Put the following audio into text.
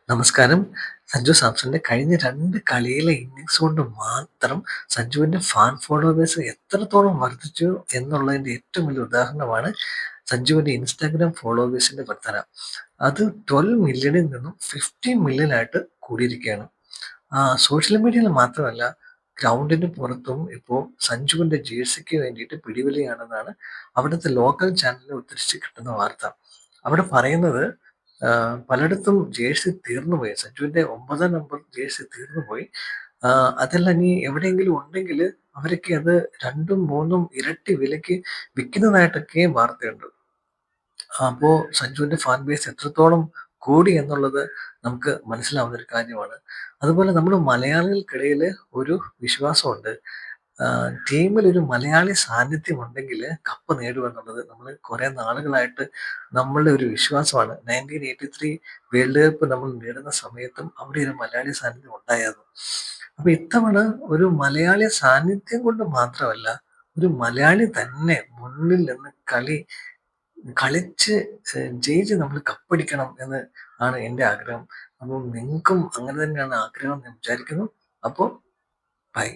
നമസ്കാരം. സഞ്ജു സാംസന്റെ കഴിഞ്ഞ 2 കളിയിലെ ഇന്നിങ്സ് കൊണ്ട് മാത്രം സഞ്ജുവിന്റെ ഫാൻ ഫോളോവേഴ്സ് എത്രത്തോളം വർദ്ധിച്ചു എന്നുള്ളതിന്റെ ഏറ്റവും വലിയ ഉദാഹരണമാണ് സഞ്ജുവിന്റെ ഇൻസ്റ്റാഗ്രാം ഫോളോവേഴ്സിന്റെ വർധന. അത് 12 മില്യണിൽ നിന്നും 15 മില്യൺ ആയിട്ട് കൂടിയിരിക്കുകയാണ്. സോഷ്യൽ മീഡിയയിൽ മാത്രമല്ല, ഗ്രൗണ്ടിന് പുറത്തും ഇപ്പോൾ സഞ്ജുവിന്റെ ജേഴ്സിക്ക് വേണ്ടിയിട്ട് പിടിവലിയാണെന്നാണ് അവിടുത്തെ ലോക്കൽ ചാനലിൽ ഉദ്ധരിച്ച് കിട്ടുന്ന വാർത്ത. അവിടെ പറയുന്നത് പലയിടത്തും ജേഴ്സി തീർന്നുപോയി. സഞ്ജുവിന്റെ 9 നമ്പർ ജേഴ്സി തീർന്നുപോയി. അതെല്ലാം ഇനി എവിടെയെങ്കിലും ഉണ്ടെങ്കിൽ അവരൊക്കെ അത് 2ഉം 3ഉം ഇരട്ടി വിലയ്ക്ക് വിൽക്കുന്നതായിട്ടൊക്കെ വാർത്തയുണ്ട്. അപ്പോ സഞ്ജുവിന്റെ ഫാൻ ബേസ് എത്രത്തോളം കൂടി എന്നുള്ളത് നമുക്ക് മനസ്സിലാവുന്ന ഒരു കാര്യമാണ്. അതുപോലെ നമ്മൾ മലയാളികൾക്കിടയിൽ ഒരു വിശ്വാസമുണ്ട്. ടീമിൽ ഒരു മലയാളി സാന്നിധ്യം ഉണ്ടെങ്കിൽ കപ്പ് നേടുമെന്നുള്ളത് നമ്മൾ കുറെ നാളുകളായിട്ട് നമ്മളുടെ ഒരു വിശ്വാസമാണ്. 1983 വേൾഡ് കപ്പ് നമ്മൾ നേടുന്ന സമയത്തും അവിടെ ഒരു മലയാളി സാന്നിധ്യം ഉണ്ടായിരുന്നു. അപ്പൊ ഇത്തവണ ഒരു മലയാളി സാന്നിധ്യം കൊണ്ട് മാത്രമല്ല, ഒരു മലയാളി തന്നെ മുന്നിൽ നിന്ന് കളിച്ച് ജയിച്ച് നമ്മൾ കപ്പടിക്കണം എന്ന് ആണ് എൻ്റെ ആഗ്രഹം. അപ്പം നിങ്ങൾക്കും അങ്ങനെ തന്നെയാണ് ആഗ്രഹം എന്ന് ഞാൻ വിചാരിക്കുന്നു. അപ്പോൾ ബൈ.